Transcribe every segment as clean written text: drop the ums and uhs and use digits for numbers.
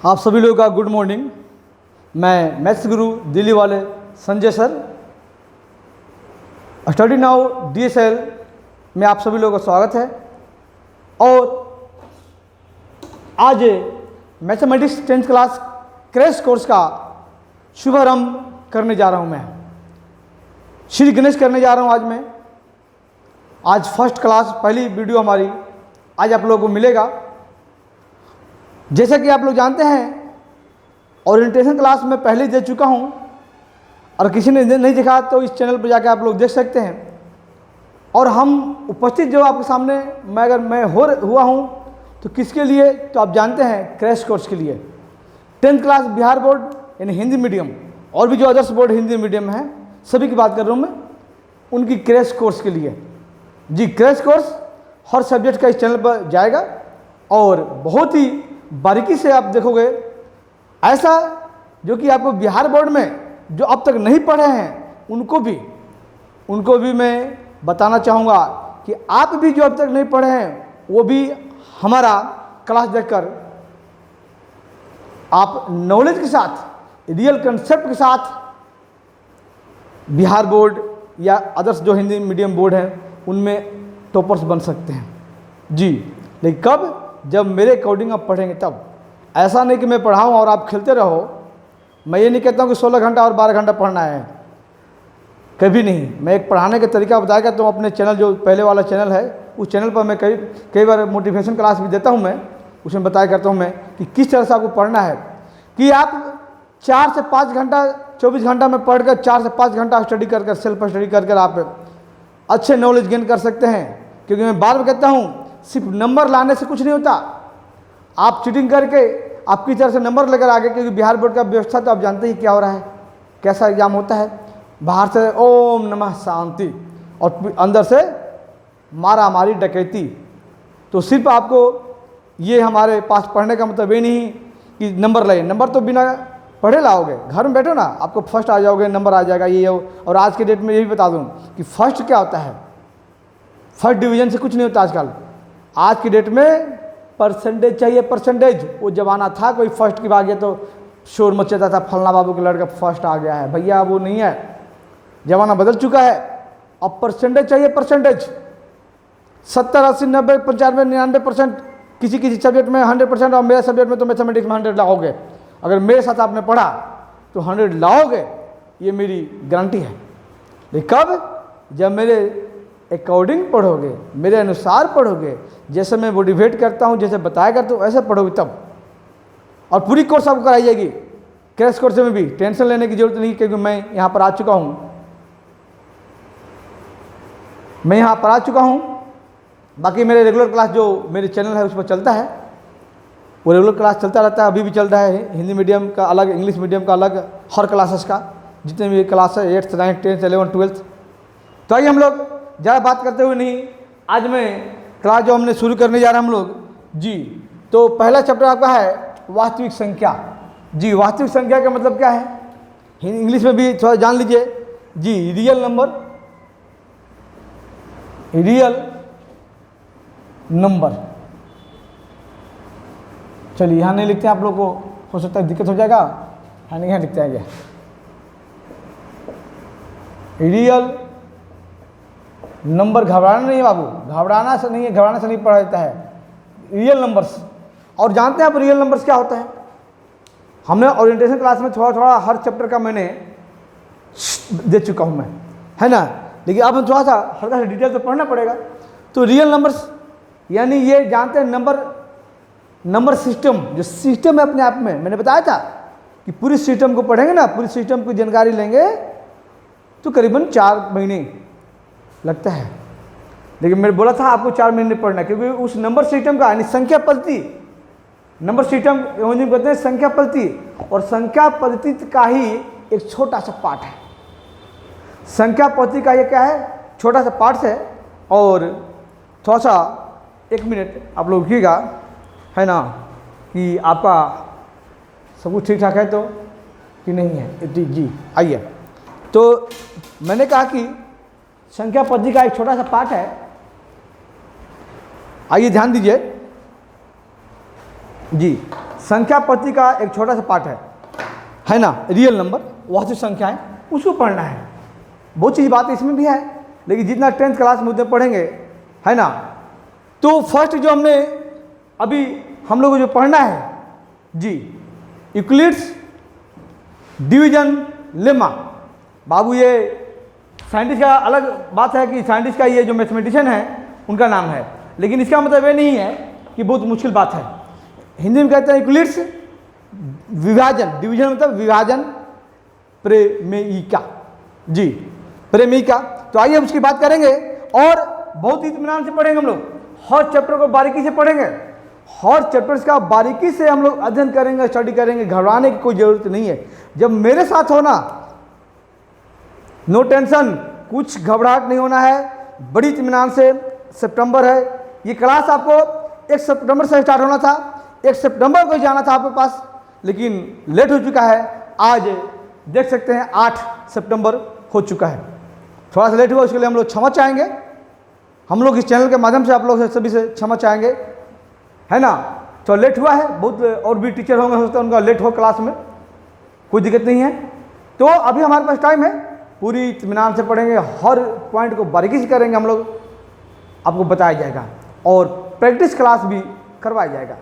आप सभी लोगों का गुड मॉर्निंग। मैं मैथ्स गुरु दिल्ली वाले Sanjay sir, study now DSL में आप सभी लोगों का स्वागत है। और आज mathematics 10th class crash course का शुभारंभ करने जा रहा हूं। मैं श्री गणेश करने जा रहा हूं। आज फर्स्ट क्लास पहली वीडियो हमारी आज आप लोगों को मिलेगा। जैसा कि आप लोग जानते हैं, ओरिएंटेशन क्लास में पहले दे चुका हूं, और किसी ने नहीं देखा तो इस चैनल पर जाकर आप लोग देख सकते हैं। और हम उपस्थित जो आपके सामने अगर मैं हुआ हूं तो किसके लिए, तो आप जानते हैं क्रैश कोर्स के लिए। 10th क्लास बिहार बोर्ड यानी हिंदी मीडियम, और भी जो अदर्स बोर्ड हिंदी मीडियम हैं सभी की बात कर रहा हूँ मैं, उनकी क्रैश कोर्स के लिए। जी, क्रैश कोर्स हर सब्जेक्ट का इस चैनल पर जाएगा और बहुत ही बारीकी से आप देखोगे, ऐसा जो कि आपको बिहार बोर्ड में जो अब तक नहीं पढ़े हैं उनको भी मैं बताना चाहूँगा कि आप भी जो अब तक नहीं पढ़े हैं वो भी हमारा क्लास देखकर आप नॉलेज के साथ, रियल कंसेप्ट के साथ बिहार बोर्ड या अदर्स जो हिंदी मीडियम बोर्ड हैं उनमें टॉपर्स बन सकते हैं। जी, लेकिन कब? जब मेरे अकॉर्डिंग आप पढ़ेंगे तब। ऐसा नहीं कि मैं पढ़ाऊँ और आप खेलते रहो। मैं ये नहीं कहता हूँ कि 16 घंटा और 12 घंटा पढ़ना है, कभी नहीं। मैं एक पढ़ाने का तरीका बताएगा तो अपने चैनल, जो पहले वाला चैनल है, उस चैनल पर मैं कई बार मोटिवेशन क्लास भी देता हूँ। मैं उसमें बताया करता हूँ मैं कि किस तरह से आपको पढ़ना है, कि आप 4 से 5 घंटा 24 घंटा में पढ़कर 4 से 5 घंटा स्टडी कर सेल्फ स्टडी कर आप अच्छे नॉलेज गेन कर सकते हैं। क्योंकि मैं बार बार कहता हूँ, सिर्फ नंबर लाने से कुछ नहीं होता। आप चीटिंग करके आपकी तरह से नंबर लेकर आगे, क्योंकि बिहार बोर्ड का व्यवस्था तो आप जानते ही क्या हो रहा है, कैसा एग्जाम होता है। बाहर से ओम नमः शांति और अंदर से मारा मारी डकैती। तो सिर्फ आपको ये हमारे पास पढ़ने का मतलब ये नहीं कि नंबर लाइए। नंबर तो बिना पढ़े लाओगे, घर में बैठो ना, आपको फर्स्ट आ जाओगे, नंबर आ जाएगा ये। और आज के डेट में ये भी बता दूँ कि फर्स्ट क्या होता है। फर्स्ट डिवीजन से कुछ नहीं होता आजकल। आज की डेट में परसेंटेज चाहिए, परसेंटेज। वो जमाना था कोई फर्स्ट की भाग गया तो शोर मचाता था, फलना बाबू का लड़का फर्स्ट आ गया है। भैया वो नहीं है, जमाना बदल चुका है। अब परसेंटेज चाहिए, परसेंटेज। 70, 80, 90, 95, 99% किसी सब्जेक्ट में 100%। और मेरे सब्जेक्ट में तो मैथमेटिक्स में 100 लाओगे। अगर मेरे साथ आपने पढ़ा तो 100 लाओगे, ये मेरी गारंटी है। लेकिन कब? जब मेरे अकॉर्डिंग पढ़ोगे, मेरे अनुसार पढ़ोगे, जैसे मैं मोटिवेट करता हूँ, जैसे बताया करता हूँ, ऐसे पढ़ोगे तब। और पूरी कोर्स आपको कराई जाएगी। क्रैश कोर्स में भी टेंशन लेने की जरूरत नहीं, क्योंकि मैं यहाँ पर आ चुका हूँ। बाकी मेरे रेगुलर क्लास जो मेरे चैनल है उस पर चलता है, वो रेगुलर क्लास चलता रहता है, अभी भी चल रहा है। हिंदी मीडियम का अलग, इंग्लिश मीडियम का अलग, हर क्लासेस का जितने भी क्लास है, 8th, 9th, 10th, 11th, 12th। तो आइए हम लोग ज़्यादा बात करते हुए नहीं, आज मैं क्लास जो हमने शुरू करने जा रहे हैं हम लोग। जी, तो पहला चैप्टर आपका है वास्तविक संख्या। जी, वास्तविक संख्या का मतलब क्या है, इंग्लिश में भी थोड़ा जान लीजिए। जी, रियल नंबर, चलिए यहाँ नहीं लिखते हैं, आप लोग को हो सकता है दिक्कत हो जाएगा। हाँ, नहीं, यहाँ लिखते हैं क्या, रियल नंबर। घबराना नहीं है बाबू, घबराना से नहीं पढ़ा जाता है, रियल नंबर्स। और जानते हैं आप रियल नंबर्स क्या होता है? हमने ओरिएंटेशन क्लास में थोड़ा हर चैप्टर का मैंने दे चुका हूँ मैं, है ना। लेकिन अब हम थोड़ा सा हल्का सा डिटेल तो पढ़ना पड़ेगा। तो रियल नंबर्स यानी ये जानते हैं, नंबर सिस्टम, जो सिस्टम है अपने आप में। मैंने बताया था कि पूरी सिस्टम को पढ़ेंगे ना, पूरी सिस्टम की जानकारी लेंगे तो करीबन 4 महीने लगता है। लेकिन मैंने बोला था आपको 4 महीने पढ़ना, क्योंकि उस नंबर सिस्टम का यानी संख्या पद्धति, नंबर सिस्टम कहते हैं संख्या पद्धति। और संख्या पद्धति का ही एक छोटा सा पार्ट है। संख्या पद्धति का ये क्या है, छोटा सा पार्ट है। और थोड़ा सा 1 मिनट आप लोग रुकिएगा, है ना, कि आपका सब कुछ ठीक ठाक है तो कि नहीं है। जी आइए, तो मैंने कहा कि संख्या पद्धति का एक छोटा सा पार्ट है। आइए ध्यान दीजिए। जी, संख्या पद्धति का एक छोटा सा पार्ट है ना, रियल नंबर, वास्तविक संख्याएं, उसको पढ़ना है। बहुत चीज़ बात इसमें भी है, लेकिन जितना 10th क्लास में उतने पढ़ेंगे, है ना। तो फर्स्ट जो हमने अभी हम लोग को जो पढ़ना है जी, यूक्लिड्स डिवीजन लेमा। बाबू ये साइंटिस्ट का अलग बात है कि साइंटिस्ट का ये जो मैथमेटिशियन है उनका नाम है, लेकिन इसका मतलब ये नहीं है कि बहुत मुश्किल बात है। हिंदी में कहते हैं यूक्लिड्स विभाजन, डिवीजन मतलब विभाजन प्रमेयिका जी, प्रमेयिका। तो आइए उसकी बात करेंगे और बहुत इत्मीनान से पढ़ेंगे हम लोग, हर चैप्टर को बारीकी से पढ़ेंगे, हर चैप्टर्स का बारीकी से हम लोग अध्ययन करेंगे, स्टडी करेंगे। घबराने की कोई ज़रूरत नहीं है। जब मेरे साथ हो ना, नो टेंशन, कुछ घबराहट नहीं होना है, बड़ी इत्मीनान से। सितंबर है, ये क्लास आपको 1 सितंबर से स्टार्ट होना था, 1 सितंबर को जाना था आपके पास, लेकिन लेट हो चुका है। आज देख सकते हैं 8 सितंबर हो चुका है, थोड़ा सा लेट हुआ, उसके लिए हम लोग क्षमा चाहेंगे। हम लोग इस चैनल के माध्यम से आप लोग सभी से क्षमा चाहेंगे, है ना। तो लेट हुआ है, बहुत और भी टीचर होंगे, हो सकता है उनका लेट हो क्लास में, कोई दिक्कत नहीं है। तो अभी हमारे पास टाइम है, पूरी इत्मीनान से पढ़ेंगे, हर पॉइंट को बारीकी से करेंगे हम लोग, आपको बताया जाएगा और प्रैक्टिस क्लास भी करवाया जाएगा।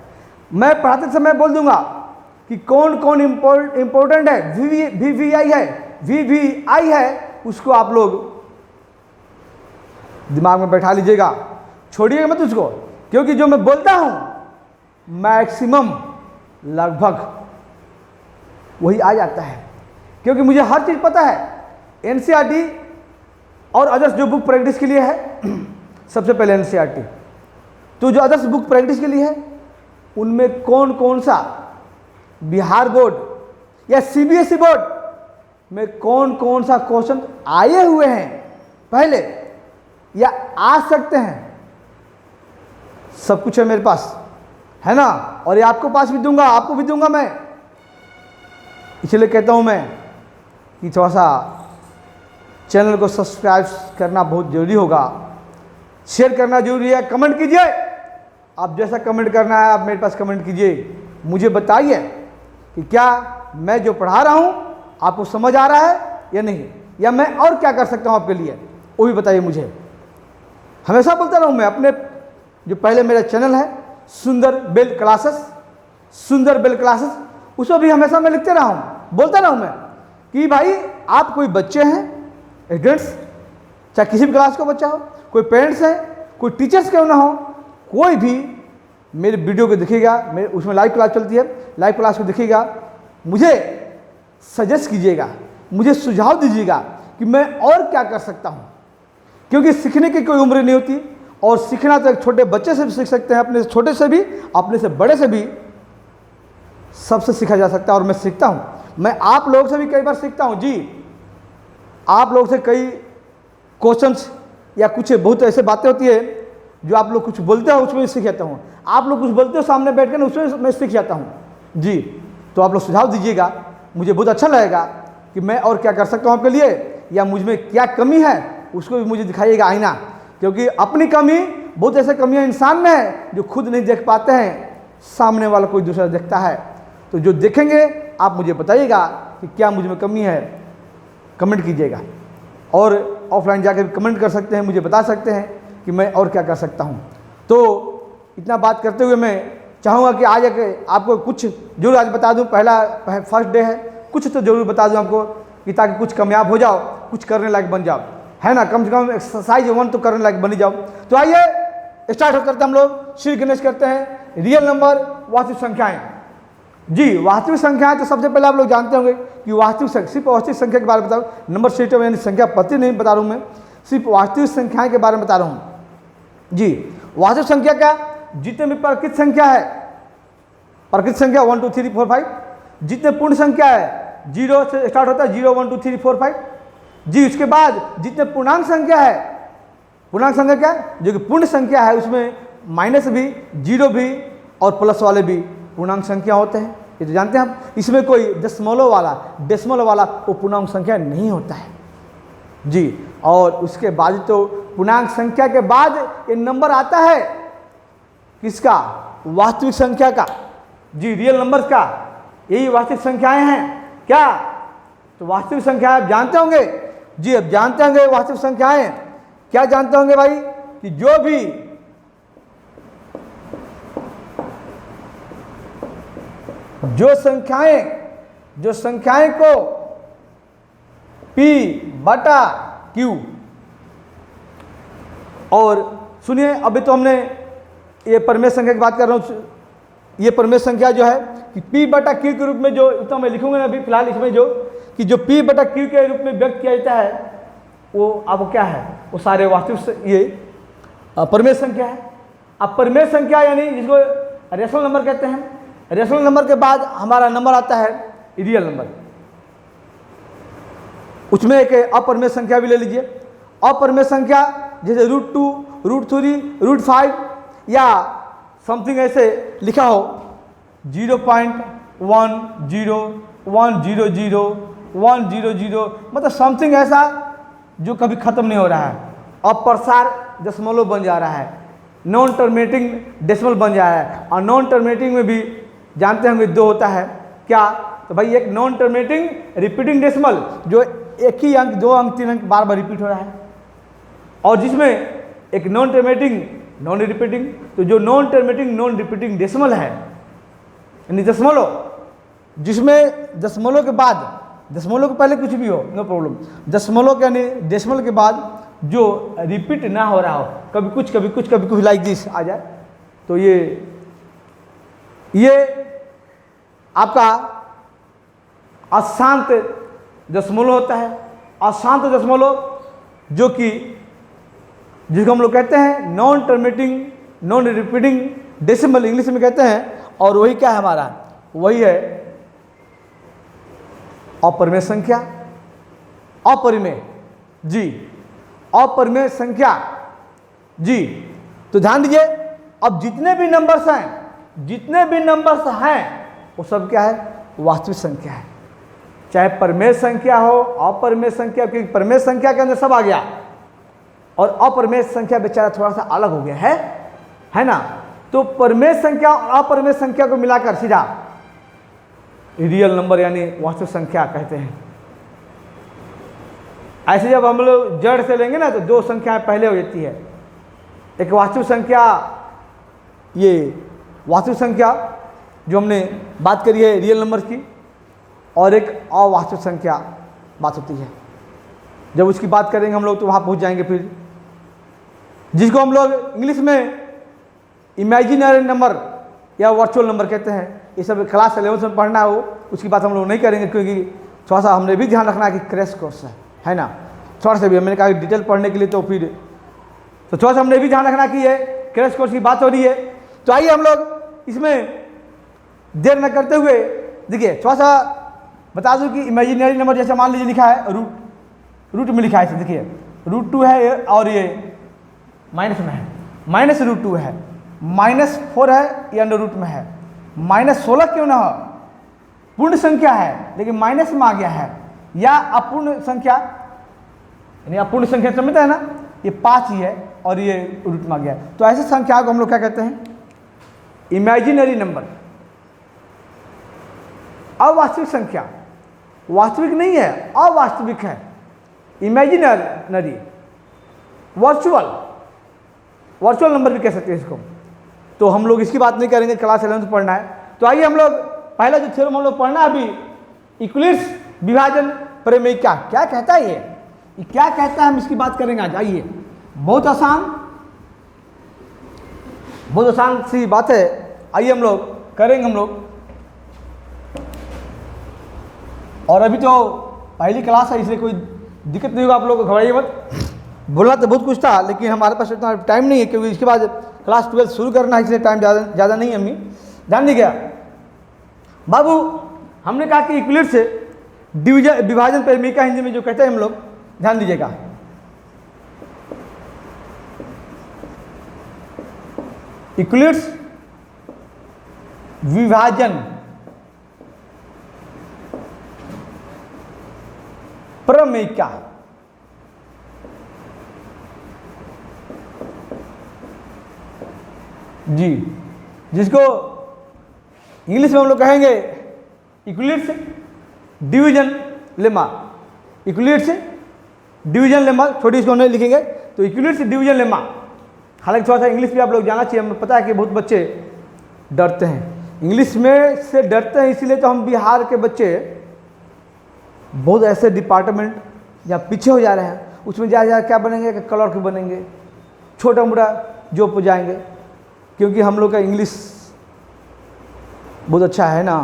मैं पढ़ाते समय बोल दूंगा कि कौन कौन इम्पोर्टेंट है, VVI है, VVI है, उसको आप लोग दिमाग में बैठा लीजिएगा, छोड़िएगा मत उसको, क्योंकि जो मैं बोलता हूं मैक्सिमम लगभग वही आ जाता है, क्योंकि मुझे हर चीज़ पता है। NCERT और अदर्स जो बुक प्रैक्टिस के लिए है, सबसे पहले NCERT, तो जो अदर्स बुक प्रैक्टिस के लिए है उनमें कौन कौन सा बिहार बोर्ड या CBSE बोर्ड में कौन कौन सा क्वेश्चन आए हुए हैं पहले या आ सकते हैं, सब कुछ है मेरे पास, है ना। और ये आपको पास भी दूंगा, आपको भी दूंगा मैं। इसलिए कहता हूं मैं कि थोड़ा सा चैनल को सब्सक्राइब करना बहुत ज़रूरी होगा, शेयर करना जरूरी है, कमेंट कीजिए। आप जैसा कमेंट करना है आप मेरे पास कमेंट कीजिए, मुझे बताइए कि क्या मैं जो पढ़ा रहा हूँ आपको समझ आ रहा है या नहीं, या मैं और क्या कर सकता हूँ आपके लिए, वो भी बताइए मुझे। हमेशा बोलता रहूँ मैं, अपने जो पहले मेरा चैनल है सुंदर बेल क्लासेस, सुंदर बेल क्लासेस, उसको भी हमेशा मैं लिखते रहा हूँ, बोलता रहूँ मैं कि भाई आप कोई बच्चे हैं, स्टूडेंट्स, चाहे किसी भी क्लास का बच्चा हो, कोई पेरेंट्स है, कोई टीचर्स क्यों ना हो, कोई भी मेरे वीडियो को दिखेगा, मेरे उसमें लाइव क्लास चलती है, लाइव क्लास को दिखेगा, मुझे सजेस्ट कीजिएगा, मुझे सुझाव दीजिएगा कि मैं और क्या कर सकता हूँ, क्योंकि सीखने की कोई उम्र नहीं होती, और सीखना तो एक छोटे बच्चे से भी सीख सकते हैं, अपने से छोटे से भी, अपने से बड़े से भी, सबसे सीखा जा सकता है। और मैं सीखता हूँ, मैं आप लोगों से भी कई बार सीखता हूँ जी, आप लोगों से कई क्वेश्चंस या कुछ बहुत ऐसे बातें होती है जो आप लोग कुछ बोलते हो उसमें सीख जाता हूँ, आप लोग कुछ बोलते हो सामने बैठ कर ना उसमें मैं सीख जाता हूँ जी। तो आप लोग सुझाव दीजिएगा, मुझे बहुत अच्छा लगेगा कि मैं और क्या कर सकता हूँ आपके लिए, या मुझ में क्या कमी है उसको भी मुझे दिखाइएगा आईना, क्योंकि अपनी कमी, बहुत ऐसे कमियाँ इंसान में है जो खुद नहीं देख पाते हैं, सामने वाला कोई दूसरा देखता है। तो जो देखेंगे आप मुझे बताइएगा कि क्या मुझ में कमी है, कमेंट कीजिएगा, और ऑफलाइन जाकर कमेंट कर सकते हैं, मुझे बता सकते हैं कि मैं और क्या कर सकता हूँ। तो इतना बात करते हुए मैं चाहूँगा कि आज आपको कुछ जरूर आज बता दूँ, फर्स्ट डे है, कुछ तो जरूर बता दूँ आपको कि ताकि कुछ कामयाब हो जाओ, कुछ करने लायक बन जाओ, है ना, कम से कम एक्सरसाइज 1 तो करने लायक बन ही जाओ। तो आइए स्टार्ट करते हैं हम लोग, श्री गणेश करते हैं। रियल नंबर, वास्तविक संख्याएं जी। वास्तविक संख्याएं तो सबसे पहले आप लोग जानते होंगे कि वास्तविक, सिर्फ वास्तविक संख्या के बारे में बता रहा हूँ, नंबर सिस्टम यानी संख्या पद्धति नहीं बता रहा हूँ मैं, सिर्फ वास्तविक संख्याएं के बारे में बता रहा हूँ जी। वास्तविक संख्या क्या, जितने भी प्राकृत संख्या है, प्राकृत संख्या 1 2 3 4 5, जितने पूर्ण संख्या है 0 से स्टार्ट होता है, 0 1 2 3 4 5 जी। उसके बाद जितने पूर्णांक संख्या है, पूर्णांक संख्या क्या, जो कि पूर्ण संख्या है, उसमें माइनस भी, 0 भी और प्लस वाले भी पूर्णांक संख्या होते हैं, ये तो जानते हैं आप। इसमें कोई दशमलव वाला वो पूर्णांक संख्या नहीं होता है जी। और उसके बाद तो पूर्णांक संख्या के बाद ये नंबर आता है किसका, वास्तविक संख्या का, जी रियल नंबर्स का यही वास्तविक संख्याएं हैं क्या? तो वास्तविक संख्याएं आप जानते होंगे जी, अब जानते होंगे वास्तविक संख्याएं क्या जानते होंगे भाई कि जो संख्याएं को P बटा Q, और सुनिए अभी तो हमने ये परिमेय संख्या की बात कर रहा हूँ, ये परिमेय संख्या जो है कि P बटा Q के रूप में जो इतना मैं लिखूंगा ना अभी फिलहाल इसमें जो कि जो P बटा Q के रूप में व्यक्त किया जाता है वो आपको क्या है, वो सारे वास्तविक ये परिमेय संख्या है। अब परिमेय संख्या यानी जिसको रेशनल नंबर कहते हैं, रेशनल नंबर के बाद हमारा नंबर आता है रियल नंबर, उसमें एक अपरिमेय संख्या भी ले लीजिए। अपरिमेय संख्या जैसे √2, √3, √5 या समथिंग ऐसे लिखा हो 0.10100100 मतलब समथिंग ऐसा जो कभी खत्म नहीं हो रहा है, अप्रसार दशमलव बन जा रहा है, नॉन टर्मिनेटिंग डेसिमल बन जा रहा है। और नॉन टर्मिनेटिंग में भी जानते होंगे दो होता है क्या, तो भाई एक नॉन टर्मिनेटिंग रिपीटिंग डेसिमल जो एक ही अंक, दो अंक, तीन अंक बार बार रिपीट हो रहा है, और जिसमें एक नॉन टर्मिनेटिंग नॉन रिपीटिंग, तो जो non terminating non repeating decimal है यानी दशमलव, जिसमें दशमलव के बाद, दशमलव के पहले कुछ भी हो नो प्रॉब्लम, दशमलव के यानी डेसिमल के बाद जो रिपीट ना हो रहा हो, कभी कुछ कभी कुछ कभी कुछ लाइक दिस आ जाए, तो ये आपका अशांत दशमलव होता है। अशांत दशमलव जो कि जिसको हम लोग कहते हैं non terminating non repeating decimal English में कहते हैं, और वही क्या है हमारा, वही है अपरिमेय संख्या। अपरिमेय जी, अपरिमेय संख्या जी। तो ध्यान दीजिए, अब जितने भी नंबर्स हैं वो सब क्या है, वास्तविक संख्या है, चाहे परिमेय संख्या हो अपरिमेय संख्या, क्योंकि परिमेय संख्या के अंदर सब आ गया और अपरिमेय संख्या बेचारा थोड़ा सा अलग हो गया है ना। तो परिमेय संख्या और अपरिमेय संख्या को मिलाकर सीधा रियल नंबर यानी वास्तविक संख्या कहते हैं। ऐसे जब हम लोग जड़ से लेंगे ना तो दो संख्याएं पहले हो जाती है, एक वास्तविक संख्या, ये वास्तविक संख्या जो हमने बात करी है रियल नंबर की, और एक अवास्तविक संख्या बात होती है। जब उसकी बात करेंगे हम लोग तो वहाँ पहुँच जाएंगे फिर, जिसको हम लोग इंग्लिश में इमेजिनरी नंबर या वर्चुअल नंबर कहते हैं। ये सब क्लास 11 में पढ़ना हो, उसकी बात हम लोग नहीं करेंगे, क्योंकि थोड़ा सा हमने भी ध्यान रखना है कि क्रैश कोर्स है ना, थोड़ा सा भी मैंने कहा डिटेल पढ़ने के लिए, तो फिर तो थोड़ा सा हमने भी ध्यान रखना कि ये क्रैश कोर्स की बात हो रही है। तो आइए हम लोग इसमें देर न करते हुए देखिए, थोड़ा सा बता दूं कि इमेजिनरी नंबर जैसे मान लीजिए लिखा है रूट में लिखा है, देखिए √2 है और ये माइनस में है, -√2 है, -4 है, ये अंडर रूट में है, -16 क्यों ना हो, पूर्ण संख्या है लेकिन माइनस में आ गया है, या अपूर्ण संख्या, यानी अपूर्ण संख्या समझते हैं ना, ये 5 ही है और ये रूट में आ गया है। तो ऐसे संख्या को हम लोग क्या कहते हैं, इमेजिनरी नंबर। अवास्तविक संख्या वास्तविक नहीं है, अवास्तविक है, इमेजिनरी, वर्चुअल नंबर भी कह सकते हैं इसको। तो हम लोग इसकी बात नहीं करेंगे, क्लास 11 पढ़ना है। तो आइए हम लोग पहला जो थ्योरम हम लोग पढ़ना है अभी, यूक्लिड्स विभाजन प्रमेय क्या कहता है, ये क्या कहता है, हम इसकी बात करेंगे आज। आइए, बहुत आसान सी बात है, आइए हम लोग करेंगे हम लोग। और अभी तो पहली क्लास है इसलिए कोई दिक्कत नहीं होगा, आप लोग को घबराइए मत। बोलना तो बहुत कुछ था लेकिन हमारे पास इतना टाइम नहीं है, क्योंकि इसके बाद क्लास 12 शुरू करना है, इसलिए टाइम ज़्यादा नहीं है। अम्मी ध्यान नहीं गया बाबू, हमने कहा कि यूक्लिड्स विभाजन प्रमेय का हिंदी में जो कहते हैं हम लोग, ध्यान दीजिएगा। यूक्लिड्स विभाजन प्रमेय क्या, जी, जिसको इंग्लिश में हम लोग कहेंगे Euclid's division lemma, Euclid's division lemma, छोटी इसको नहीं लिखेंगे तो यूक्लिड्स डिवीजन लेमा। हालांकि थोड़ा सा इंग्लिश भी आप लोग जाना चाहिए, हमें पता है कि बहुत बच्चे डरते हैं इंग्लिश में से डरते हैं, इसीलिए तो हम बिहार के बच्चे बहुत ऐसे डिपार्टमेंट जहाँ पीछे हो जा रहे हैं, उसमें जा क्या बनेंगे, क्लर्क बनेंगे, छोटा मोटा जॉब पर जाएंगे, क्योंकि हम लोग का इंग्लिश बहुत अच्छा है ना।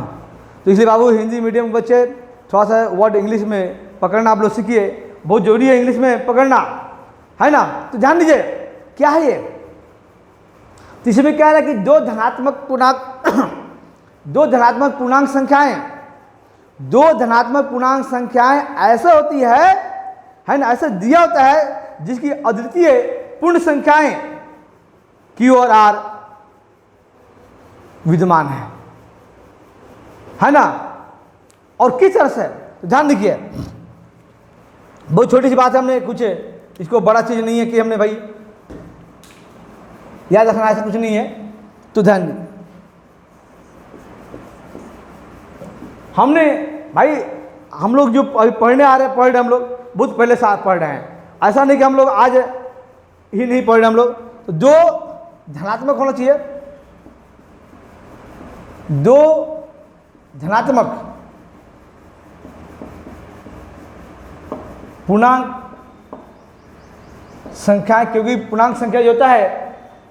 तो इसलिए बाबू हिंदी मीडियम बच्चे थोड़ा सा वर्ड इंग्लिश में पकड़ना आप लोग सीखिए, बहुत जरूरी है इंग्लिश में पकड़ना, है ना। तो ध्यान दीजिए क्या है ये, तो इसमें क्या है कि दो धनात्मक पूर्णांक संख्याएं, दो धनात्मक पूर्णांक संख्याएं ऐसे होती है ना, ऐसे दिया होता है जिसकी अद्वितीय पूर्ण संख्याएं Q और R विद्यमान है ना। और किस तरह से, तो ध्यान देखिए, बहुत छोटी सी बात है, हमने कुछ इसको बड़ा चीज नहीं है कि हमने भाई याद रखना, ऐसा कुछ नहीं है। तो ध्यान दीजिए, हमने भाई हम लोग जो अभी पढ़ने आ रहे हैं, पढ़ रहे हम लोग बहुत पहले साथ पढ़ रहे हैं, ऐसा नहीं कि हम लोग आज ही नहीं पढ़ रहे हम लोग। तो दो धनात्मक होना चाहिए, दो धनात्मक पूर्णांक संख्या, क्योंकि पूर्णांक संख्या जो होता है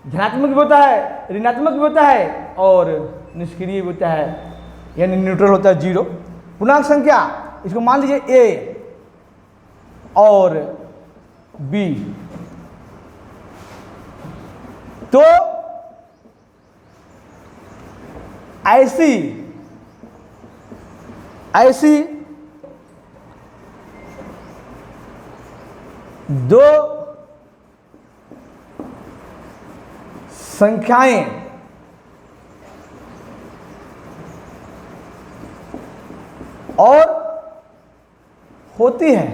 धनात्मक भी होता है, ऋणात्मक भी होता है और निष्क्रिय भी होता है, यानी न्यूट्रल होता है, जीरो। पूर्णांक संख्या इसको मान लीजिए A और B, तो ऐसी दो संख्याएं और होती है,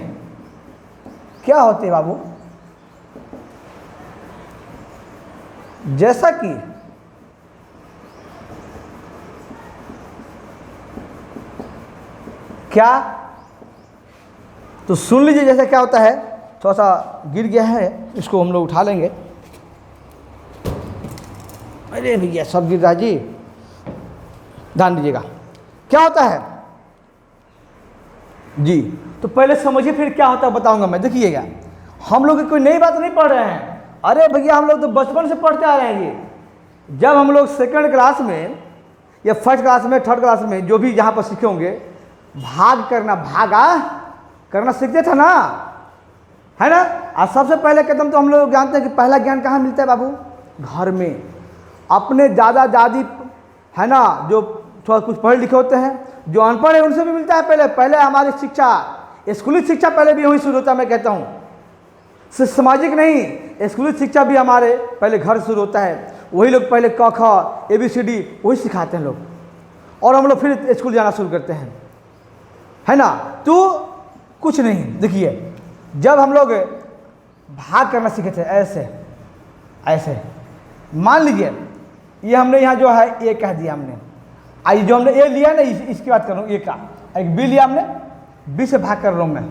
क्या होती है बाबू, जैसा कि क्या, तो सुन लीजिए जैसे क्या होता है, थोड़ा सा गिर गया है, इसको हम लोग उठा लेंगे। अरे भैया सब गिर रहा जी, ध्यान दीजिएगा क्या होता है जी। तो पहले समझिए फिर क्या होता है बताऊंगा मैं। देखिएगा, हम लोग कोई नई बात नहीं पढ़ रहे हैं, अरे भैया हम लोग तो बचपन से पढ़ते आ रहे हैं ये। जब हम लोग सेकंड क्लास में या फर्स्ट क्लास में, थर्ड क्लास में, जो भी यहाँ पर सीखे होंगे, भाग करना, भागा करना सीखते थे ना, है ना। और सबसे पहले कदम तो हम लोग जानते हैं कि पहला ज्ञान कहाँ मिलता है बाबू, घर में, अपने दादा दादी, है ना, जो थोड़ा कुछ पढ़े लिखे होते हैं, जो अनपढ़ है उनसे भी मिलता है। पहले हमारी शिक्षा, स्कूली शिक्षा पहले भी वहीं शुरू होता है। मैं कहता हूँ सामाजिक नहीं, स्कूली शिक्षा भी हमारे पहले घर शुरू होता है। वही लोग पहले क ख ABCD वही सिखाते हैं लोग, और हम लोग फिर स्कूल जाना शुरू करते हैं, है ना। तो कुछ नहीं, देखिए जब हम लोग भाग करना सीखे थे, ऐसे ऐसे मान लीजिए ये हमने यहाँ जो है A कह दिया हमने, आई जो हमने A लिया ना, इसकी बात कर रहा हूँ, A का एक B लिया हमने, B से भाग कर रहा हूँ मैं।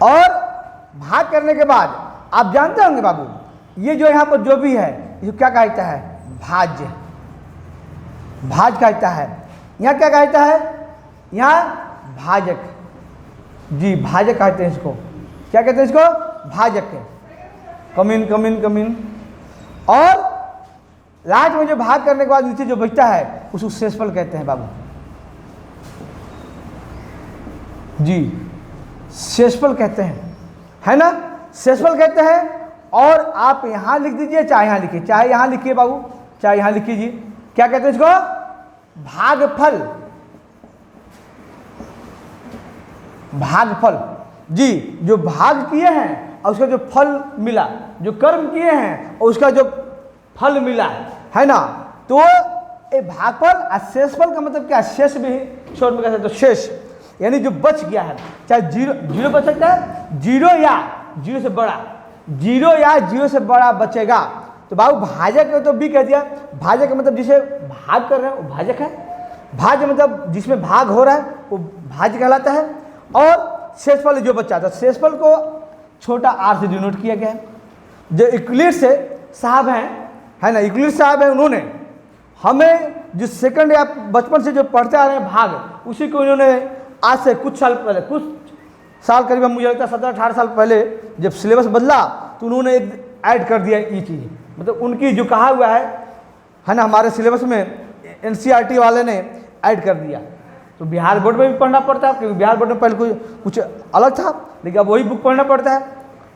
और भाग करने के बाद आप जानते होंगे बाबू, ये जो यहाँ पर जो भी है ये क्या कहता है, भाज्य, भाज कहता है। यहाँ क्या कहता है, यहाँ भाजक जी, भाजक कहते हैं इसको, क्या कहते हैं इसको, भाजक। कमिन कमिन कमिन। और लास्ट में जो भाग करने के बाद नीचे जो बचता है उसको शेषफल कहते हैं बाबू जी, शेषफल कहते हैं, है ना, शेषफल कहते हैं। और आप यहाँ लिख दीजिए, चाहे यहाँ लिखिए, चाहे यहाँ लिखिए बाबू, चाहे यहाँ लिखिए जी, क्या कहते हैं इसको, भागफल, भागफल जी। जो भाग किए हैं और उसका जो फल मिला, जो कर्म किए हैं और उसका जो फल मिला, है ना, तो ये भागफल। और शेषफल का मतलब क्या, शेष भी शॉर्ट में कहते हैं, तो शेष यानी जो बच गया है, चाहे जीरो बच सकता है, जीरो या जीरो से बड़ा, जीरो या जीरो से बड़ा बचेगा तो बाबू भाजक है तो बी कह दिया। भाजक का मतलब जिसे भाग कर रहे हैं वो भाजक है। भाज्य मतलब जिसमें भाग हो रहा है वो भाज्य कहलाता है। और शेषफल जो बच्चा था, शेषफल को छोटा आर से डिनोट किया गया है। जो यूक्लिड से साहब हैं, है ना, यूक्लिड साहब हैं, उन्होंने हमें जो सेकंड या बचपन से जो पढ़ते आ रहे हैं भाग, उसी को इन्होंने आज से कुछ साल पहले, कुछ साल करीब मुझे लगता है 17-18 साल पहले जब सिलेबस बदला तो उन्होंने एक ऐड कर दिया ये चीज़। मतलब उनकी जो कहा हुआ है ना, हमारे सिलेबस में NCERT वाले ने ऐड कर दिया। तो बिहार बोर्ड में भी पढ़ना पड़ता है, क्योंकि बिहार बोर्ड में पहले कुछ अलग था, लेकिन अब वही बुक पढ़ना पड़ता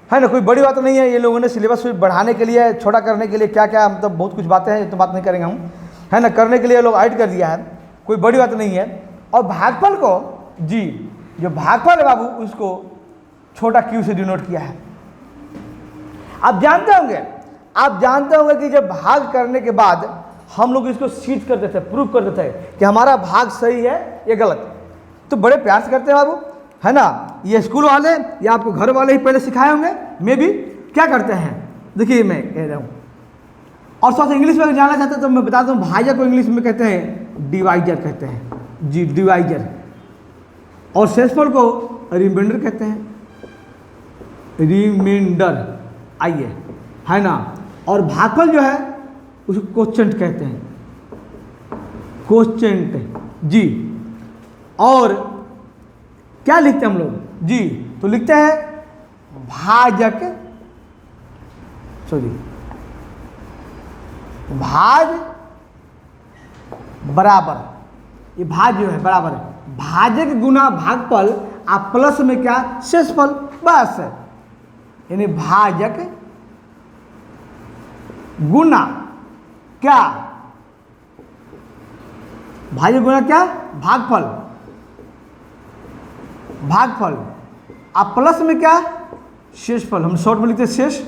है ना। कोई बड़ी बात नहीं है। ये लोगों ने सिलेबस बढ़ाने के लिए, छोटा करने के लिए क्या क्या मतलब बहुत कुछ बातें हैं, ये तो बात नहीं करेंगे हम, है ना, करने के लिए लोग ऐड कर दिया है, कोई बड़ी बात नहीं है। और भागफल को जी, जो भागफल है बाबू उसको छोटा क्यू से डिनोट किया है। आप जानते होंगे कि जब भाग करने के बाद हम लोग इसको सीध करते थे, प्रूव करते थे कि हमारा भाग सही है या गलत, तो बड़े प्यार से करते हैं बाबू, है ना। ये स्कूल वाले या आपको घर वाले ही पहले सिखाए होंगे, मैं भी क्या करते हैं, देखिए मैं कह रहा हूँ। और साथ इंग्लिश में जानना चाहते हैं तो मैं बता दूँ, भाजक को इंग्लिश में कहते हैं डिवाइजर कहते हैं जी, डिवाइजर। और शेषफल को रिमाइंडर कहते हैं, रिमाइंडर, आइए, है ना। और भागफल जो है उसको कोशेंट कहते हैं, कोशेंट जी। और क्या लिखते हैं हम लोग जी, तो लिखते हैं भाजक, सॉरी, भाज बराबर, ये भाज जो है बराबर है भाजक गुना भागफल, आप प्लस में क्या शेषफल, बस। यानी भाजक गुना क्या, भाजक गुना क्या, भागफल, भागफल, आप प्लस में क्या शेषफल, हम शॉर्ट में लिखते हैं शेष,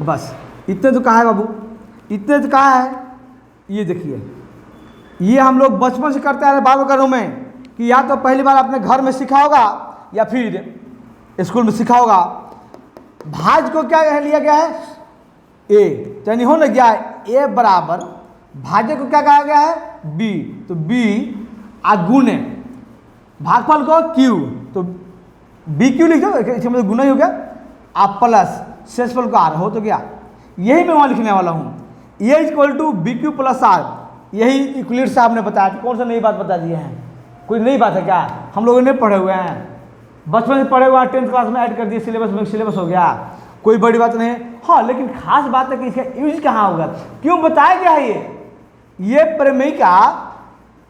बस। इतने तो कहा है बाबू, इतने तो कहा है। ये देखिए, ये हम लोग बचपन से करते आ रहे बाल घरों में, कि या तो पहली बार अपने घर में सीखा होगा या फिर स्कूल में सीखा होगा। भाज को क्या लिया गया है, ए, यानी हो ना गया ए बराबर, भाजक को क्या कहा गया है, बी, तो बी गुणे भागफल को क्यू, तो बी क्यू लिख दो, इसका मतलब गुना ही हो गया, आप प्लस शेषफल को आर, हो तो गया। यही मैं वहाँ लिखने वाला हूँ, a equal to b q plus r. यही यूक्लिड साहब ने बताया। कौन सा नई बात बता दिए हैं, कोई नई बात है क्या, हम लोग नहीं पढ़े हुए हैं, बचपन से पढ़े हुए हैं, 10th क्लास में ऐड कर दिए सिलेबस में, सिलेबस हो गया, कोई बड़ी बात नहीं है। हाँ, लेकिन खास बात है कि इसका यूज कहाँ होगा, क्यों बताया गया है ये प्रमेय का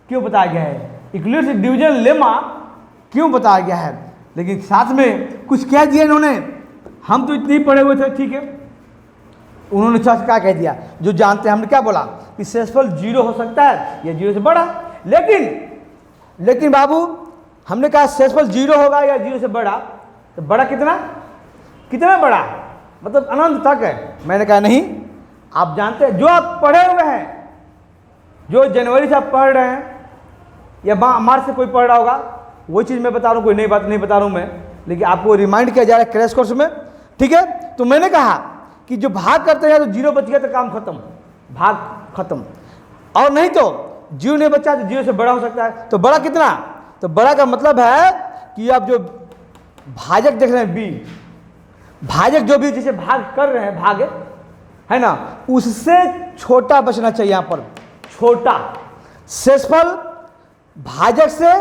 क्यों बताया गया है, यूक्लिड डिवीजन लेमा क्यों बताया गया है। लेकिन साथ में कुछ कह दिया इन्होंने, हम तो इतने ही पढ़े हुए थे, ठीक है, उन्होंने क्या कह दिया जो जानते हैं। हमने क्या बोला कि शेषफल 0 हो सकता है या 0 से बड़ा, लेकिन बाबू हमने कहा शेषफल 0 होगा या 0 से बड़ा, तो बड़ा कितना बड़ा, मतलब अनंत तक है। मैंने कहा नहीं, आप जानते हैं, जो आप पढ़े हुए हैं, जो जनवरी से आप पढ़ रहे हैं या मार्च से कोई पढ़ रहा होगा, वही चीज़ मैं बता रहा हूँ, कोई नई बात नहीं बता रहा हूँ मैं, लेकिन आपको रिमाइंड किया जा रहा है क्रैश कोर्स में, ठीक है। तो मैंने कहा कि जो भाग करते हैं तो 0 बच गया तो काम खत्म, भाग खत्म, और नहीं तो 0 नहीं बचा तो 0 से बड़ा हो सकता है। तो बड़ा कितना, तो बड़ा का मतलब है कि आप जो भाजक देख रहे हैं बी, भाजक जो भी जिसे भाग कर रहे हैं, भाग है ना, उससे छोटा बचना चाहिए। यहाँ पर छोटा, शेषफल भाजक से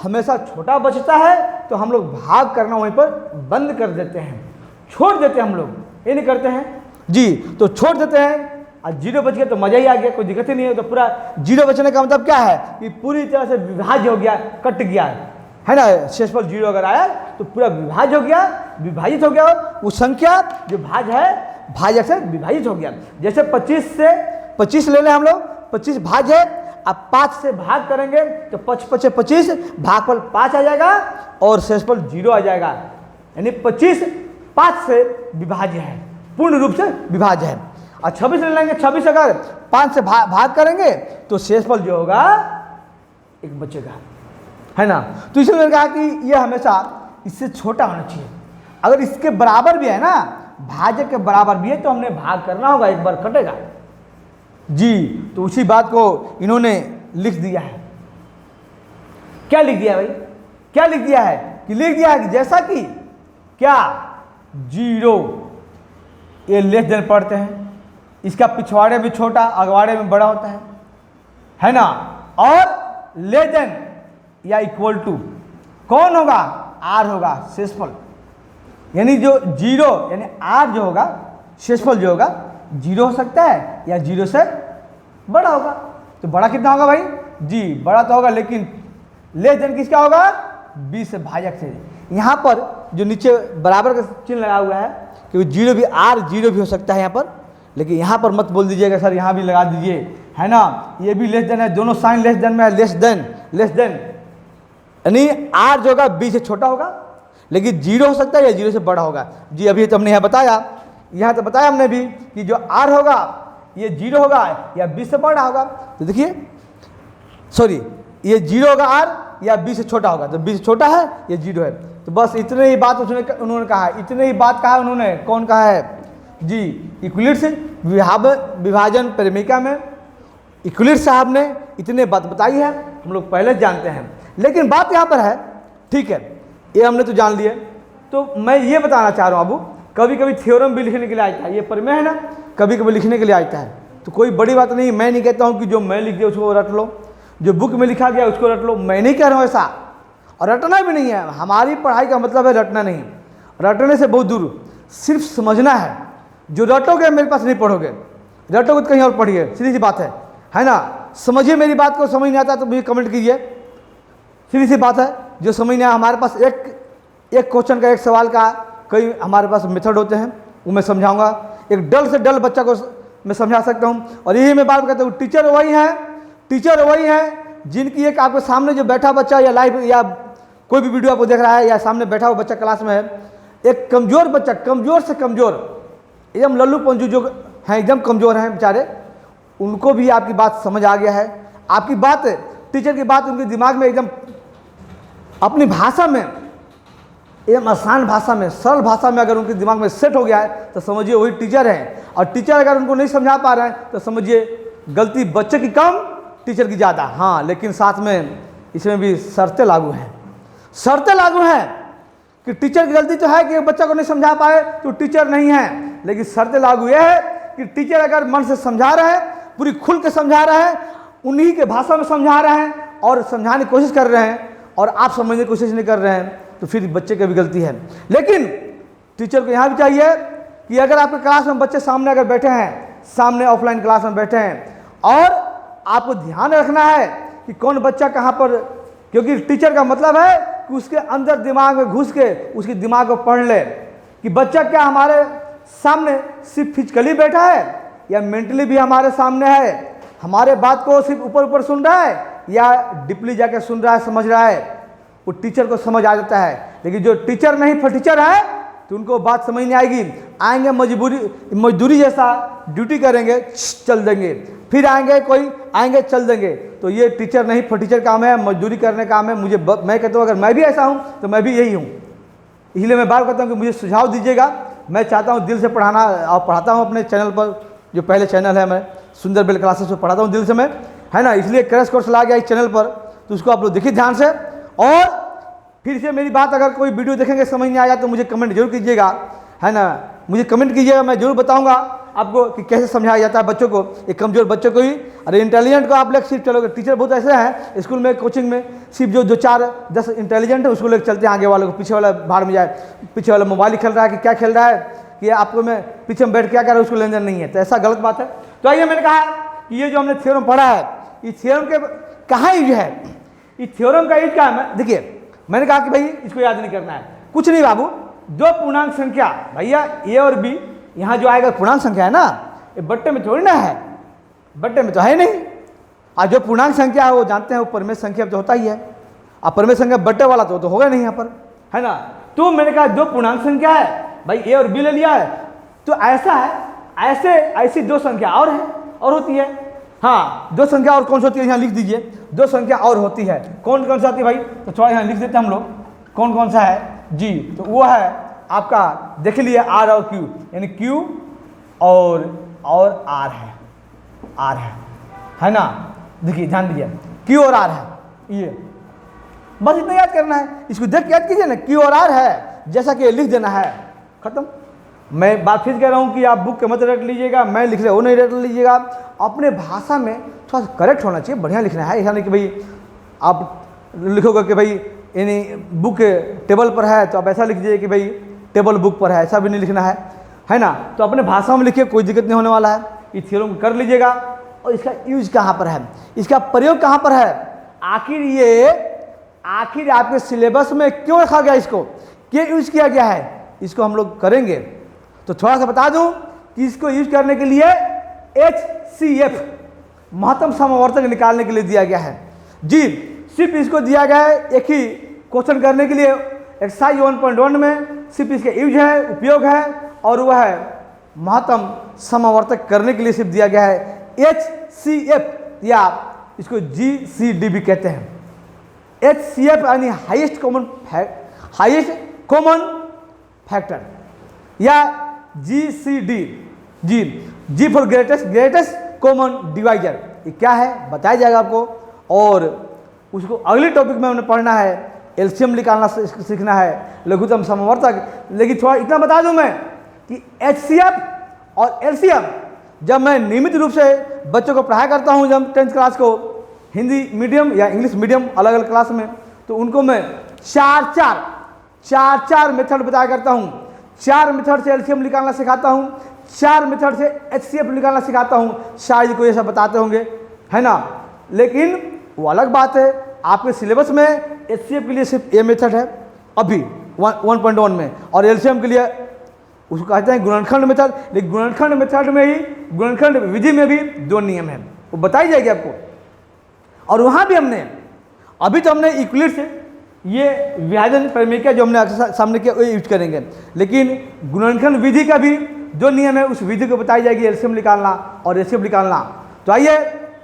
हमेशा छोटा बचता है, तो हम लोग भाग करना वहीं पर बंद कर देते हैं, छोड़ देते हैं, हम लोग ये नहीं करते हैं जी, तो छोड़ देते हैं। और 0 बच गया तो मजा ही आ गया, कोई दिक्कत ही नहीं है। तो पूरा 0 बचने का मतलब क्या है कि पूरी तरह से विभाज्य हो गया, कट गया, है ना। शेषफल 0 अगर आया तो पूरा विभाज्य हो गया, विभाजित हो गया, वो संख्या जो भाज है भाजक से विभाजित हो गया। जैसे 25 से 25 ले लें हम लोग, 25 भाज है, अब 5 से भाग करेंगे तो 5 × 25, भागफल 5 आ जाएगा और शेषफल 0 आ जाएगा। यानी 25 5 से विभाज्य है, पूर्ण रूप से विभाज्य है। और 26 ले लेंगे, 26 अगर 5 से भाग करेंगे तो शेषफल जो होगा 1 बचेगा, है ना। तो इसलिए मैंने कहा कि ये हमेशा इससे छोटा होना चाहिए। अगर इसके बराबर भी है ना भाजक के बराबर भी है तो हमने भाग करना होगा, एक बार कटेगा जी। तो उसी बात को इन्होंने लिख दिया है। क्या लिख दिया भाई, क्या लिख दिया है कि लिख दिया है कि जैसा कि क्या 0 ये लेस देन पढ़ते हैं, इसका पिछवाड़े में छोटा अगवाड़े में बड़ा होता है ना। और लेस देन या इक्वल टू कौन होगा, आर होगा शेषफल, यानी जो 0 यानी आर जो होगा शेषफल जो होगा 0 हो सकता है या 0 से बड़ा होगा। तो बड़ा कितना होगा भाई जी, बड़ा तो होगा, लेकिन लेस देन किसका होगा, 20 से भाजक से। यहाँ पर जो नीचे बराबर का चिन्ह लगा हुआ है क्योंकि 0 भी आर 0 भी हो सकता है यहाँ पर, लेकिन यहाँ पर मत बोल दीजिएगा सर यहाँ भी लगा दीजिए, है ना। ये भी लेस देन है, दोनों साइन लेस देन में है, लेस देन यानी आर जो होगा 20 से छोटा होगा, लेकिन 0 हो सकता है या 0 से बड़ा होगा जी। अभी तो हमने यहाँ बताया, यहाँ तो बताया हमने भी कि जो आर होगा ये 0 होगा या 20 से बड़ा होगा। तो देखिए सॉरी, ये 0 होगा आर या 20 से छोटा होगा, तो 20 से छोटा है ये 0 है। तो बस इतने ही बात उन्होंने कहा है, इतने ही बात कहा उन्होंने। कौन कहा है जी, यूक्लिड्स विभाजन प्रेमिका में यूक्लिड्स साहब ने इतने बात बताई है, हम लोग पहले जानते हैं। लेकिन बात यहाँ पर है, ठीक है ये हमने तो जान लिए, तो मैं ये बताना चाह रहा हूँ अब कभी कभी थ्योरम भी लिखने के लिए आता है, ये प्रमेय है ना, कभी कभी लिखने के लिए आता है, तो कोई बड़ी बात नहीं। मैं नहीं कहता हूँ कि जो मैं लिख दिया उसको रट लो, जो बुक में लिखा गया उसको रट लो, मैं नहीं कह रहा हूँ ऐसा, और रटना भी नहीं है। हमारी पढ़ाई का मतलब है रटना नहीं, रटने से बहुत दूर, सिर्फ समझना है। जो रटोगे मेरे पास नहीं पढ़ोगे, रटोगे तो कहीं और पढ़िए, सीधी सी बात है ना। समझिए मेरी बात को, समझ नहीं आता तो मुझे कमेंट कीजिए, सीधी सी बात है। जो समझ नहीं आया, हमारे पास एक क्वेश्चन का, एक सवाल का कई हमारे पास मेथड होते हैं, वो मैं समझाऊंगा। एक डल से डल बच्चा को मैं समझा सकता हूँ। और यही मैं बात कहता हूँ, टीचर वही हैं जिनकी एक आपके सामने जो बैठा बच्चा या लाइव या कोई भी वीडियो आपको देख रहा है या सामने बैठा हुआ बच्चा क्लास में है, एक कमज़ोर बच्चा, कमज़ोर से कमज़ोर, एकदम लल्लू पंजू जो हैं, एकदम कमज़ोर हैं बेचारे, उनको भी आपकी बात समझ आ गया है। आपकी बात, टीचर की बात उनके दिमाग में एकदम अपनी भाषा में, एकदम आसान भाषा में, सरल भाषा में अगर उनके दिमाग में सेट हो गया है तो समझिए वही टीचर हैं। और टीचर अगर उनको नहीं समझा पा रहे हैं तो समझिए गलती बच्चे की कम, टीचर की ज़्यादा। हाँ, लेकिन साथ में इसमें भी शर्तें लागू हैं, शर्तें लागू हैं कि टीचर की गलती तो है कि बच्चा को नहीं समझा पाए तो टीचर नहीं है, लेकिन शर्तें लागू यह है कि टीचर अगर मन से समझा रहे हैं, पूरी खुल के समझा रहे हैं, उन्हीं के भाषा में समझा रहे हैं और समझाने की कोशिश कर रहे हैं, और आप समझने की कोशिश नहीं कर रहे हैं, तो फिर बच्चे की भी गलती है। लेकिन टीचर को यहाँ भी चाहिए कि अगर आपके क्लास में बच्चे सामने अगर बैठे हैं, सामने ऑफलाइन क्लास में बैठे हैं, और आपको ध्यान रखना है कि कौन बच्चा कहाँ पर, क्योंकि टीचर का मतलब है कि उसके अंदर दिमाग में घुस के उसके दिमाग को पढ़ ले कि बच्चा क्या हमारे सामने सिर्फ फिजिकली बैठा है या मेंटली भी हमारे सामने है, हमारे बात को सिर्फ ऊपर ऊपर सुन रहा है या डीपली जाकर सुन रहा है, समझ रहा है। वो टीचर को समझ आ जाता है। लेकिन जो टीचर नहीं फटीचर है तो उनको बात समझ नहीं आएगी, आएंगे मजदूरी जैसा ड्यूटी करेंगे, चल देंगे, फिर आएंगे चल देंगे। तो ये टीचर नहीं फटीचर काम है, मजदूरी करने का काम है। मैं कहता हूँ अगर मैं भी ऐसा हूँ तो मैं भी यही हूँ। इसलिए मैं बात करता हूँ कि मुझे सुझाव दीजिएगा। मैं चाहता हूँ दिल से पढ़ाना, और पढ़ाता हूँ अपने चैनल पर, जो पहले चैनल है मैं सुंदर बेल क्लासेस पर पढ़ाता हूँ दिल से मैं, है ना। इसलिए क्रैश कोर्स ला गया इस चैनल पर, तो उसको आप लोग देखिए ध्यान से। और फिर से मेरी बात अगर कोई वीडियो देखेंगे समझ नहीं आया तो मुझे कमेंट जरूर कीजिएगा, है ना। मुझे कमेंट कीजिएगा, मैं जरूर बताऊंगा आपको कि कैसे समझाया जाता है बच्चों को, एक कमजोर बच्चों को ही। अरे इंटेलिजेंट को आप लोग सिर्फ चलोगे, टीचर बहुत ऐसे हैं स्कूल में, कोचिंग में, सिर्फ जो 4-10 इंटेलिजेंट है उसको लेकर चलते हैं, आगे वाले को पीछे वाला भाड़ में जाए, पीछे वाला मोबाइल खेल रहा है कि क्या खेल रहा है, कि आपको मैं पीछे में बैठ क्या कर रहा हूँ उसको लेन देन नहीं है, तो ऐसा गलत बात है। तो आइए, मैंने कहा कि ये जो हमने थ्योरम पढ़ा है, इस थ्योरम के कहाँ यूज है, इस थ्योरम का यूज क्या है। देखिए मैंने कहा कि भाई इसको याद नहीं करना है, कुछ नहीं बाबू, दो पूर्णांक संख्या, भैया ए और बी, यहाँ जो आएगा पूर्णांक संख्या है ना, ये बट्टे में थोड़ी ना है, बट्टे में तो है नहीं। आज जो पूर्णांक संख्या है वो जानते हैं वो परिमेय संख्या तो होता ही है, अब परिमेय संख्या बट्टे वाला तो होगा नहीं यहाँ पर, है ना। तो मैंने कहा दो पूर्णांक संख्या है, भाई ए और बी ले लिया है, तो ऐसा है, ऐसी दो संख्या और है, और होती है। हाँ, दो संख्या और कौन सी होती है, यहाँ लिख दीजिए, दो संख्या और होती है, कौन कौन सी आती है भाई, तो थोड़ा यहाँ लिख देते हैं हम लोग, कौन कौन सा है जी। तो वो है आपका देख लिए आर और क्यू, यानी क्यू और आर है ना। देखिए ध्यान दीजिए, क्यू और आर है, ये बस इतना याद करना है, इसको देख के याद कीजिए ना, क्यू और आर है जैसा कि लिख देना है, खत्म। मैं बात फिर कह रहा हूँ कि आप बुक के मत रट लीजिएगा, मैं लिख रहा वो नहीं रट लीजिएगा, अपने भाषा में थोड़ा सा करेक्ट होना चाहिए, बढ़िया लिखना है। ऐसा नहीं कि भाई आप लिखोगे कि भाई यानी बुक टेबल पर है तो आप ऐसा लिख दीजिए कि भाई टेबल बुक पर है, ऐसा भी नहीं लिखना है ना। तो अपने भाषा में लिखिए, कोई दिक्कत नहीं होने वाला है। इस थ्योरम को कर लीजिएगा। और इसका यूज कहाँ पर है, इसका प्रयोग कहाँ पर है, आखिर आपके सिलेबस में क्यों रखा गया, इसको क्यों यूज किया गया है, इसको हम लोग करेंगे। तो थोड़ा सा बता दूं कि इसको यूज करने के लिए HCF महत्तम समावर्तक निकालने के लिए दिया गया है जी। सिर्फ इसको दिया गया है एक ही क्वेश्चन करने के लिए, एक्सरसाइज 1.1 में सिर्फ इसका यूज है, उपयोग है, और वह है महत्तम समावर्तक करने के लिए सिर्फ दिया गया है HCF, या इसको GCD भी कहते हैं। HCF यानी हाईएस्ट कॉमन फैक्टर, या GCD, G for greatest common divisor. ये क्या है बताया जाएगा आपको, और उसको अगले टॉपिक में हमने पढ़ना है, एलसीएम निकालना सीखना है, लघुत्तम समवर्तक। लेकिन थोड़ा इतना बता दूं मैं कि HCF और LCM जब मैं नियमित रूप से बच्चों को पढ़ाया करता हूं, जब 10th क्लास को हिंदी मीडियम या इंग्लिश मीडियम अलग अलग क्लास में, तो उनको मैं चार मेथड बताया करता हूं। 4 मेथड से एलसीएम निकालना सिखाता हूं, 4 मेथड से HCF निकालना सिखाता हूं। शायद कोई ऐसा बताते होंगे, है ना, लेकिन वो अलग बात है। आपके सिलेबस में HCF के लिए सिर्फ ये मेथड है अभी 1.1 में, और एलसीएम के लिए उसको कहते हैं गुणनखंड मेथड। लेकिन गुणनखंड मेथड में ही, गुणनखंड विधि में भी 2 नियम है, वो बताई जाएगी आपको। और वहाँ भी हमने अभी तो हमने इक्विलिब्रियम से ये विभाजन परिमेय जो हमने सामने किया वो यूज करेंगे, लेकिन गुणनखंड विधि का भी 2 नियम है, उस विधि को बताई जाएगी, एलसीएम निकालना और HCF निकालना। तो आइए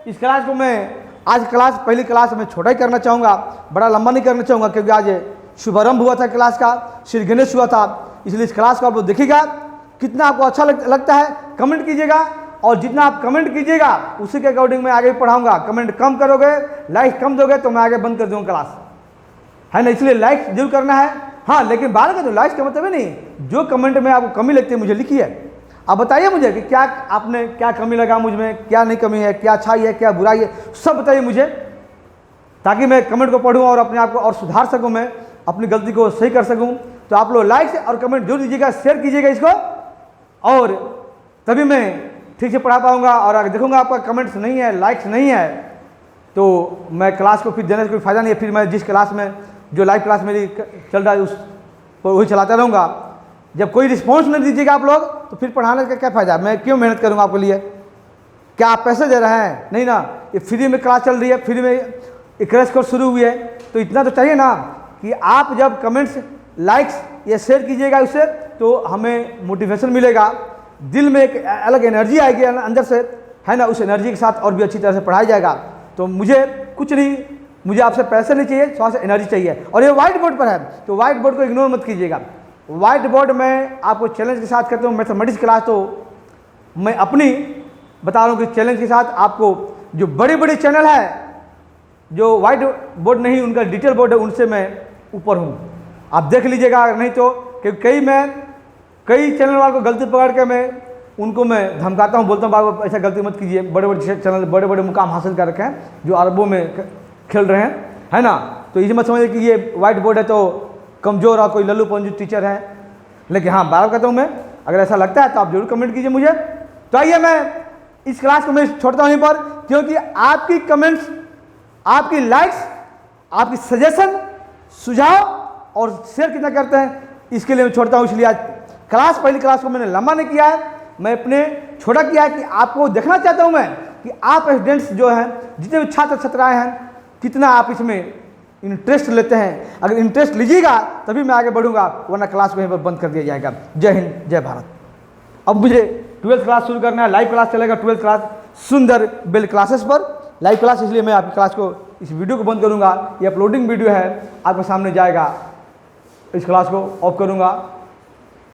इस क्लास को मैं आज पहली क्लास में छोटा ही करना चाहूँगा, बड़ा लंबा नहीं करना चाहूँगा, क्योंकि आज शुभारंभ हुआ था क्लास का, श्री गणेश हुआ था, इसलिए इस क्लास को आप लोग देखिएगा। कितना आपको अच्छा लगता है कमेंट कीजिएगा, और जितना आप कमेंट कीजिएगा उसी के अकॉर्डिंग मैं आगे पढ़ाऊंगा। कमेंट कम करोगे, लाइक कम दोगे तो मैं आगे बंद कर दूँगा क्लास, है ना। इसलिए लाइक जरूर करना है, हाँ, लेकिन बाहर का तो लाइक का मतलब है नहीं, जो कमेंट में आपको कमी लगती है मुझे लिखिए। आप बताइए मुझे कि क्या कमी लगा मुझ में, क्या नहीं कमी है, क्या अच्छाई है, क्या बुराई है, सब बताइए मुझे, ताकि मैं कमेंट को पढ़ूँ और अपने आप को और सुधार सकूँ, मैं अपनी गलती को सही कर सकूँ। तो आप लोग लाइक और कमेंट जरूर दीजिएगा, शेयर कीजिएगा इसको, और तभी मैं ठीक से पढ़ा पाऊँगा। और अगर देखूँगा आपका कमेंट्स नहीं है, लाइक्स नहीं है, तो मैं क्लास को फिर देने से कोई फ़ायदा नहीं है। फिर मैं जिस क्लास में जो लाइव क्लास मेरी चल रहा है उस पर वही चलाता रहूँगा। जब कोई रिस्पॉन्स नहीं दीजिएगा आप लोग, तो फिर पढ़ाने का क्या फ़ायदा, मैं क्यों मेहनत करूँगा आपके लिए, क्या आप पैसे दे रहे हैं, नहीं ना। ये फ्री में क्लास चल रही है, फ्री में एक क्रैश कोर्स शुरू हुई है, तो इतना तो चाहिए ना कि आप जब कमेंट्स, लाइक्स या शेयर कीजिएगा उससे, तो हमें मोटिवेशन मिलेगा, दिल में एक अलग एनर्जी आएगी अंदर से, है ना। उस एनर्जी के साथ और भी अच्छी तरह से पढ़ाया जाएगा। तो मुझे कुछ नहीं, मुझे आपसे पैसे नहीं चाहिए, थोड़ा सा एनर्जी चाहिए। और ये व्हाइट बोर्ड पर है, तो व्हाइट बोर्ड को इग्नोर मत कीजिएगा। व्हाइट बोर्ड में आपको चैलेंज के साथ करता हूँ मैथमेटिक्स क्लास, तो मैं अपनी बता रहा हूँ कि चैलेंज के साथ आपको जो बड़ी बड़ी चैनल है, जो व्हाइट बोर्ड नहीं उनका डिटेल बोर्ड है, उनसे मैं ऊपर हूँ, आप देख लीजिएगा। अगर नहीं तो क्योंकि कई चैनल वालों को गलती पकड़ के मैं उनको मैं धमकाता हूँ, बोलता हूँ बाबू ऐसा गलती मत कीजिए। बड़े बड़े चैनल बड़े बड़े मुकाम हासिल कर रखे हैं, जो अरबों में खेल रहे हैं, है ना। तो इसे मत समझिए कि ये व्हाइट बोर्ड है तो कमज़ोर और कोई लल्लू पंजू टीचर है। लेकिन हाँ, बार कहता हूँ मैं, अगर ऐसा लगता है तो आप जरूर कमेंट कीजिए मुझे। तो आइए मैं इस क्लास को मैं छोड़ता हूँ यहीं पर, क्योंकि आपकी कमेंट्स, आपकी लाइक्स, आपकी सजेशन, सुझाव और शेयर कितना करते हैं, इसके लिए मैं छोड़ता हूँ। इसलिए आज पहली क्लास को मैंने लंबा नहीं किया है, मैं अपने छोटा किया है कि आपको देखना चाहता हूँ मैं कि आप स्टूडेंट्स जो हैं, जितने भी छात्र छात्राएँ हैं, कितना आप इसमें इंटरेस्ट लेते हैं। अगर इंटरेस्ट लीजिएगा तभी मैं आगे बढ़ूंगा, वरना क्लास को यहीं पर बंद कर दिया जाएगा। जय हिंद, जय भारत। अब मुझे 12th क्लास शुरू करना है, लाइव क्लास चलेगा 12th क्लास सुंदर बेल क्लासेस पर, लाइव क्लास। इसलिए मैं आपकी क्लास को, इस वीडियो को बंद करूंगा, ये अपलोडिंग वीडियो है, आपके सामने जाएगा, इस क्लास को ऑफ करूंगा।